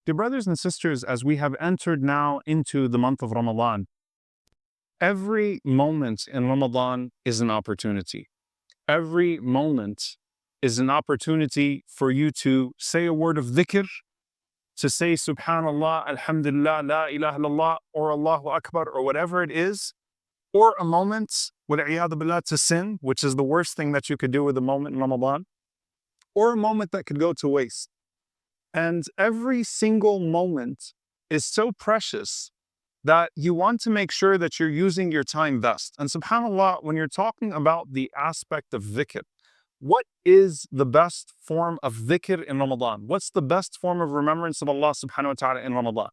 Dear brothers and sisters, as we have entered now into the month of Ramadan, every moment in Ramadan is an opportunity. Every moment is an opportunity for you to say a word of dhikr, to say Subhanallah, Alhamdulillah, La ilaha illallah, or Allahu Akbar, or whatever it is, or a moment, wal'iyadu billah, to sin, which is the worst thing that you could do with a moment in Ramadan, or a moment that could go to waste. And every single moment is so precious that you want to make sure that you're using your time best. And subhanAllah, when you're talking about the aspect of dhikr, what is the best form of dhikr in Ramadan? What's the best form of remembrance of Allah subhanahu wa ta'ala in Ramadan?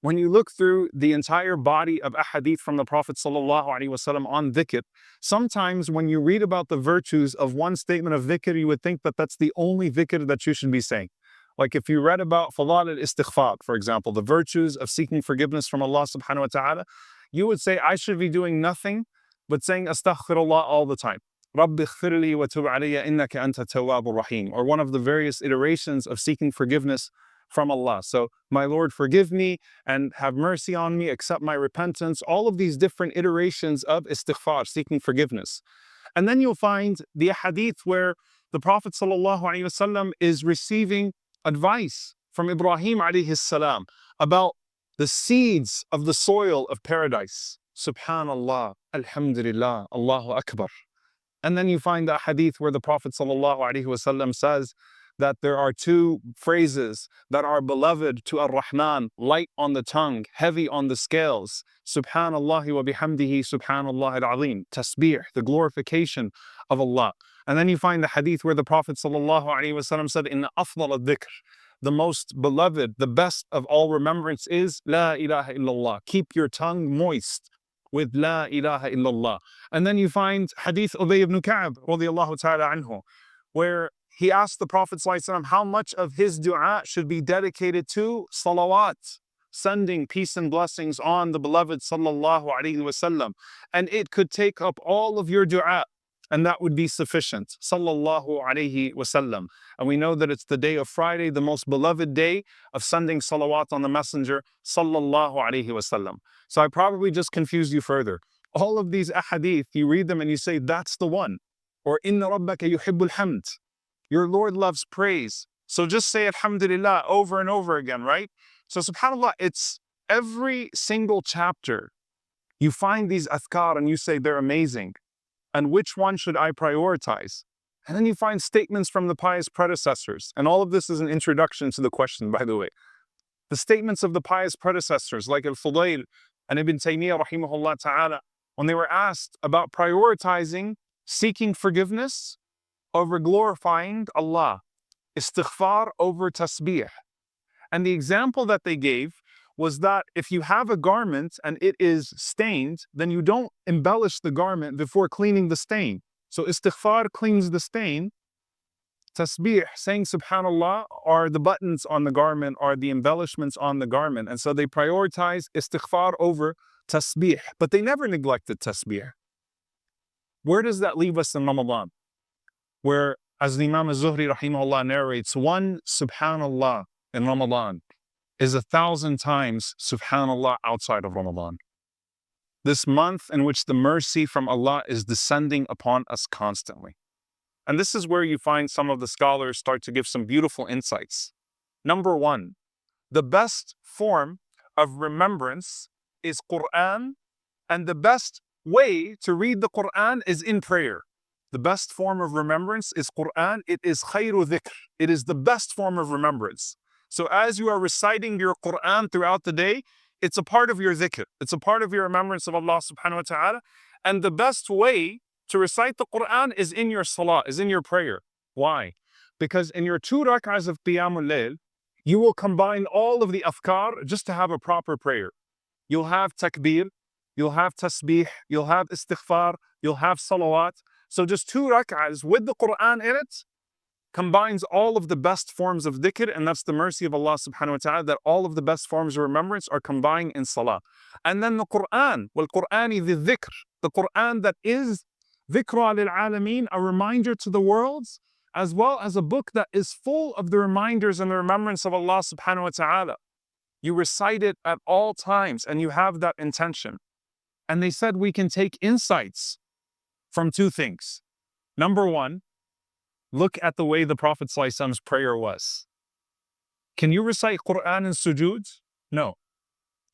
When you look through the entire body of ahadith from the Prophet sallallahu alaihi wasallam on dhikr, sometimes when you read about the virtues of one statement of dhikr, you would think that that's the only dhikr that you should be saying. Like if you read about fadal al-istighfar, for example, the virtues of seeking forgiveness from Allah subhanahu wa ta'ala, you would say, I should be doing nothing but saying astaghfirullah all the time. Rabbi ighfirli wa tub alayya innaka anta tawwabur rahim. Or one of the various iterations of seeking forgiveness from Allah. So, my Lord, forgive me and have mercy on me, accept my repentance. All of these different iterations of istighfar, seeking forgiveness. And then you'll find the hadith where the Prophet sallallahu alaihi wasallam is receiving advice from Ibrahim alayhi salam about the seeds of the soil of paradise. Subhanallah, Alhamdulillah, Allahu Akbar. And then you find that hadith where the Prophet sallallahu alaihi wasallam says that there are two phrases that are beloved to Ar-Rahman, light on the tongue, heavy on the scales. Subhanallah wa bihamdihi, Subhanallah al-Azim. Tasbih, the glorification of Allah. And then you find the hadith where the Prophet ﷺ said, in afdal al-dhikr, the most beloved, the best of all remembrance is La ilaha illallah. Keep your tongue moist with La ilaha illallah. And then you find hadith Ubay ibn Ka'b radiyallahu ta'ala anhu, where he asked the Prophet ﷺ how much of his dua should be dedicated to salawat, sending peace and blessings on the beloved sallallahu alaihi wasallam. And it could take up all of your dua, and that would be sufficient. Sallallahu alaihi wasallam. And we know that it's the day of Friday, the most beloved day of sending salawat on the Messenger, sallallahu alaihi wasallam. So I probably just confused you further. All of these ahadith, you read them and you say, that's the one. Or, inna rabbaka yuhibbul hamd. Your Lord loves praise. So just say Alhamdulillah over and over again, right? So subhanAllah, it's every single chapter. You find these adhkar and you say they're amazing. And which one should I prioritize? And then you find statements from the pious predecessors. And all of this is an introduction to the question, by the way. The statements of the pious predecessors, like Al-Fudayl and Ibn Taymiyyah rahimahullah ta'ala, when they were asked about prioritizing seeking forgiveness over glorifying Allah, istighfar over tasbih. And the example that they gave was that if you have a garment and it is stained, then you don't embellish the garment before cleaning the stain. So istighfar cleans the stain. Tasbih, saying subhanallah, are the buttons on the garment, are the embellishments on the garment. And so they prioritize istighfar over tasbih, but they never neglected tasbih. Where does that leave us in Ramadan? Where, as the Imam al-Zuhri rahimahullah narrates, one subhanallah in Ramadan is 1,000 times subhanallah outside of Ramadan. This month in which the mercy from Allah is descending upon us constantly. And this is where you find some of the scholars start to give some beautiful insights. Number one, the best form of remembrance is Quran, and the best way to read the Quran is in prayer. The best form of remembrance is Quran. It is khayru dhikr. It is the best form of remembrance. So as you are reciting your Quran throughout the day, it's a part of your dhikr. It's a part of your remembrance of Allah subhanahu wa ta'ala. And the best way to recite the Quran is in your salah, is in your prayer. Why? Because in your 2 rak'ahs of Qiyamul Layl, you will combine all of the afkar just to have a proper prayer. You'll have takbir, you'll have tasbih, you'll have istighfar, you'll have salawat. So just 2 rak'ahs with the Quran in it combines all of the best forms of dhikr, and that's the mercy of Allah subhanahu wa ta'ala, that all of the best forms of remembrance are combined in salah. And then the Quran, wal-Qur'ani the dhikr, the Quran that is dhikra lil alameen, a reminder to the worlds, as well as a book that is full of the reminders and the remembrance of Allah subhanahu wa ta'ala. You recite it at all times and you have that intention. And they said we can take insights from two things. Number one, look at the way the Prophet ﷺ's prayer was. Can you recite Quran in sujood? No.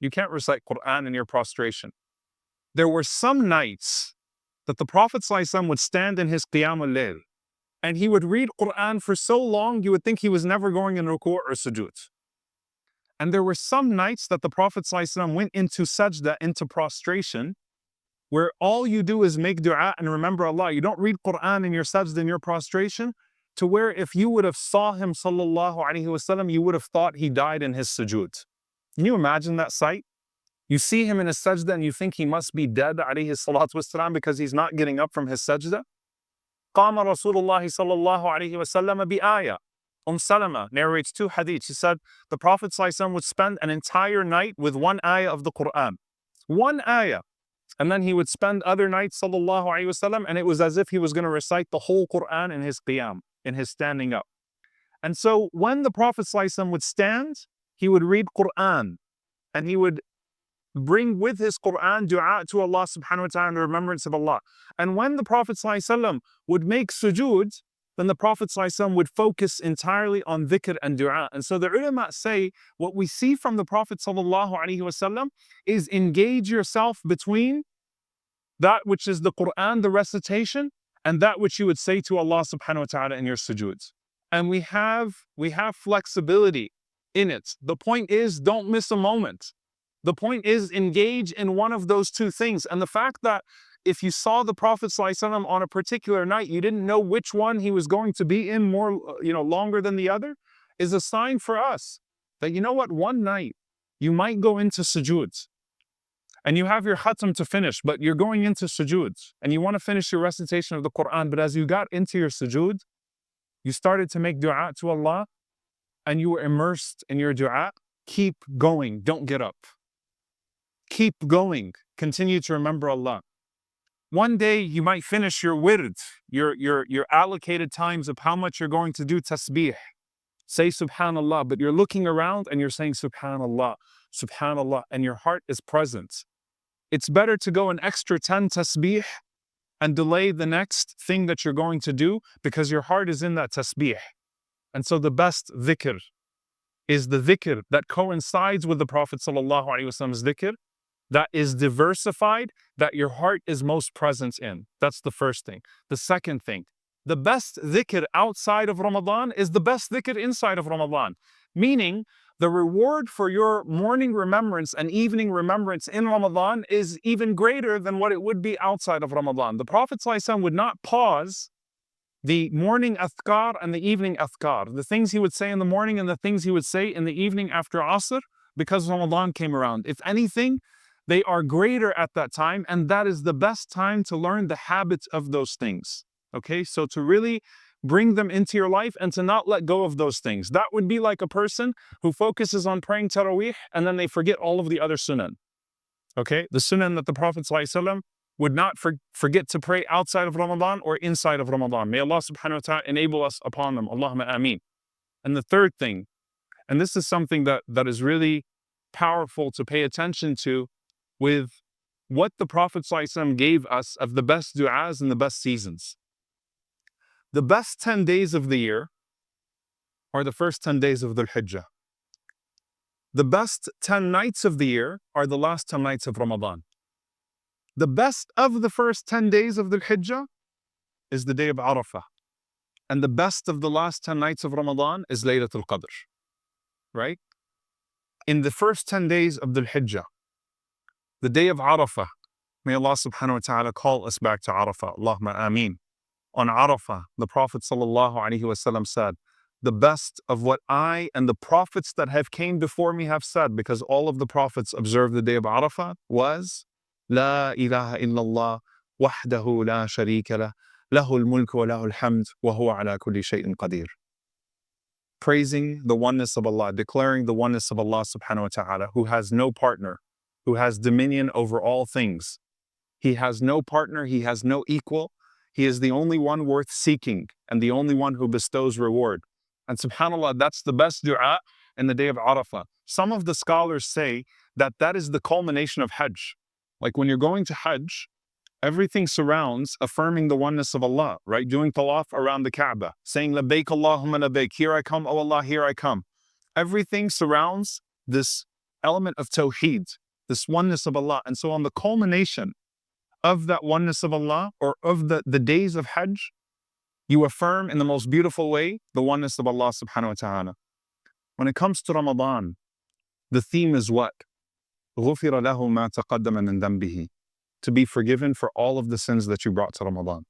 You can't recite Quran in your prostration. There were some nights that the Prophet ﷺ would stand in his qiyam al-layl and he would read Quran for so long you would think he was never going in ruku' or sujood. And there were some nights that the Prophet ﷺ went into sajda, into prostration, where all you do is make dua and remember Allah. You don't read Quran in your sajda, in your prostration, to where if you would have saw him sallallahu alaihi wasallam, you would have thought he died in his sujood. Can you imagine that sight? You see him in his sajda and you think he must be dead alayhi salatu wasalam because he's not getting up from his sajda. Qama Rasulullah sallallahu alaihi wasallam bi-ayah. Salama narrates two hadiths. She said the Prophet ﷺ would spend an entire night with one ayah of the Quran. One ayah. And then he would spend other nights sallallahu alaihi wasallam and it was as if he was going to recite the whole Quran in his qiyam, in his standing up. And so when the Prophet ﷺ would stand, he would read Quran and he would bring with his Quran dua to Allah subhanahu wa ta'ala in the remembrance of Allah. And when the Prophet ﷺ would make sujood, then the Prophet ﷺ would focus entirely on dhikr and dua. And so the ulama say what we see from the Prophet ﷺ is engage yourself between that which is the Quran, the recitation, and that which you would say to Allah subhanahu wa ta'ala in your sujood. And we have flexibility in it. The point is, don't miss a moment. The point is, engage in one of those two things. And the fact that if you saw the Prophet ﷺ on a particular night, you didn't know which one he was going to be in more, longer than the other, is a sign for us that, you know what, one night you might go into sujood and you have your khatam to finish, but you're going into sujood and you want to finish your recitation of the Quran. But as you got into your sujood, you started to make dua to Allah and you were immersed in your dua. Keep going. Don't get up. Keep going. Continue to remember Allah. One day you might finish your wird, your allocated times of how much you're going to do tasbih. Say subhanallah, but you're looking around and you're saying subhanallah, subhanallah, and your heart is present. It's better to go an extra 10 tasbih and delay the next thing that you're going to do because your heart is in that tasbih. And so the best dhikr is the dhikr that coincides with the Prophet sallallahu alaihi wasallam's dhikr, that is diversified, that your heart is most present in. That's the first thing. The second thing, the best dhikr outside of Ramadan is the best dhikr inside of Ramadan. Meaning, the reward for your morning remembrance and evening remembrance in Ramadan is even greater than what it would be outside of Ramadan. The Prophet ﷺ would not pause the morning athkar and the evening athkar, the things he would say in the morning and the things he would say in the evening after Asr, because Ramadan came around. If anything, they are greater at that time, and that is the best time to learn the habits of those things. Okay, so to really bring them into your life and to not let go of those things. That would be like a person who focuses on praying Taraweeh and then they forget all of the other sunan. Okay, the sunan that the Prophet ﷺ would not forget to pray outside of Ramadan or inside of Ramadan. May Allah subhanahu wa ta'ala enable us upon them. Allahumma ameen. And the third thing, and this is something that is really powerful to pay attention to, with what the Prophet ﷺ gave us of the best du'as and the best seasons. The best 10 days of the year are the first 10 days of Dhul Hijjah. The best 10 nights of the year are the last 10 nights of Ramadan. The best of the first 10 days of Dhul Hijjah is the day of Arafah. And the best of the last 10 nights of Ramadan is Laylatul Qadr. Right? In the first 10 days of Dhul Hijjah, the day of Arafah, may Allah subhanahu wa ta'ala call us back to Arafah. Allahumma ameen. On Arafah, the Prophet sallallahu alaihi wasallam said, the best of what I and the prophets that have came before me have said, because all of the prophets observed the day of Arafah, was La ilaha illallah wahdahu la sharika lah, lahul mulk wa lahul hamd wa huwa ala kulli shay'in qadir. Praising the oneness of Allah, declaring the oneness of Allah subhanahu wa ta'ala, who has no partner, who has dominion over all things. He has no partner, he has no equal. He is the only one worth seeking and the only one who bestows reward. And subhanAllah, that's the best dua in the day of Arafah. Some of the scholars say that that is the culmination of Hajj. Like when you're going to Hajj, everything surrounds affirming the oneness of Allah, right? Doing tawaf around the Kaaba, saying, Labbaik Allahumma labbaik, here I come, oh Allah, here I come. Everything surrounds this element of tawheed, this oneness of Allah. And so on the culmination of that oneness of Allah, or of the days of Hajj, you affirm in the most beautiful way the oneness of Allah subhanahu wa ta'ala. When it comes to Ramadan, the theme is what? غُفِرَ لَهُ مَا تَقَدَّمَ مِنْ ذَنْبِهِ, to be forgiven for all of the sins that you brought to Ramadan.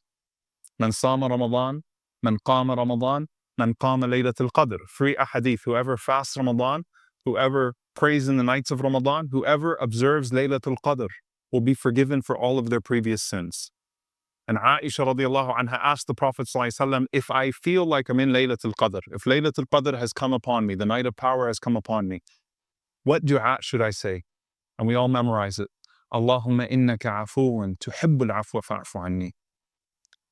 مَنْ صَامَ رَمَضَانَ مَنْ قَامَ رَمَضَانَ مَنْ قَامَ لَيْلَةَ الْقَدْرِ. 3 ahadith: whoever fasts Ramadan, whoever prays in the nights of Ramadan, whoever observes Laylatul Qadr will be forgiven for all of their previous sins. And Aisha radiallahu anha asked the Prophet ﷺ, if I feel like I'm in Laylatul Qadr, if Laylatul Qadr has come upon me, the night of power has come upon me, what dua should I say? And we all memorize it. Allahumma innaka afuun tuhibbul afwa fa'fu anni.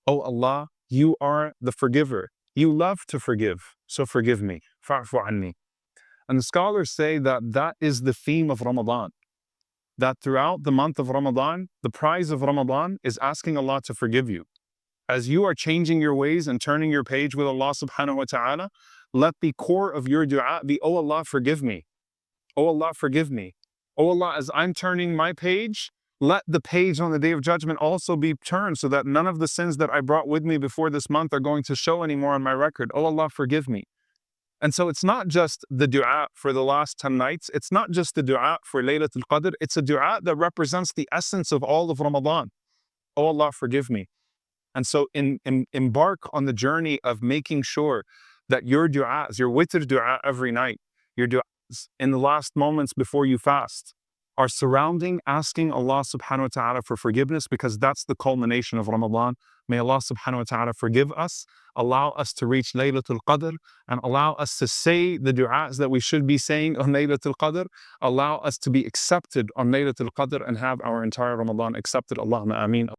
Oh Allah, you are the forgiver. You love to forgive, so forgive me. Fa'fu anni. And the scholars say that that is the theme of Ramadan. That throughout the month of Ramadan, the prize of Ramadan is asking Allah to forgive you. As you are changing your ways and turning your page with Allah subhanahu wa ta'ala, let the core of your dua be, oh Allah, forgive me. Oh Allah, forgive me. Oh Allah, as I'm turning my page, let the page on the Day of Judgment also be turned so that none of the sins that I brought with me before this month are going to show anymore on my record. Oh Allah, forgive me. And so it's not just the dua for the last 10 nights. It's not just the dua for Laylatul Qadr. It's a dua that represents the essence of all of Ramadan. Oh Allah, forgive me. And so embark on the journey of making sure that your du'as, your witr dua every night, your du'as in the last moments before you fast, are surrounding asking Allah subhanahu wa ta'ala for forgiveness, because that's the culmination of Ramadan. May Allah subhanahu wa ta'ala forgive us, allow us to reach Laylatul Qadr, and allow us to say the du'as that we should be saying on Laylatul Qadr, allow us to be accepted on Laylatul Qadr and have our entire Ramadan accepted. Allahumma ameen.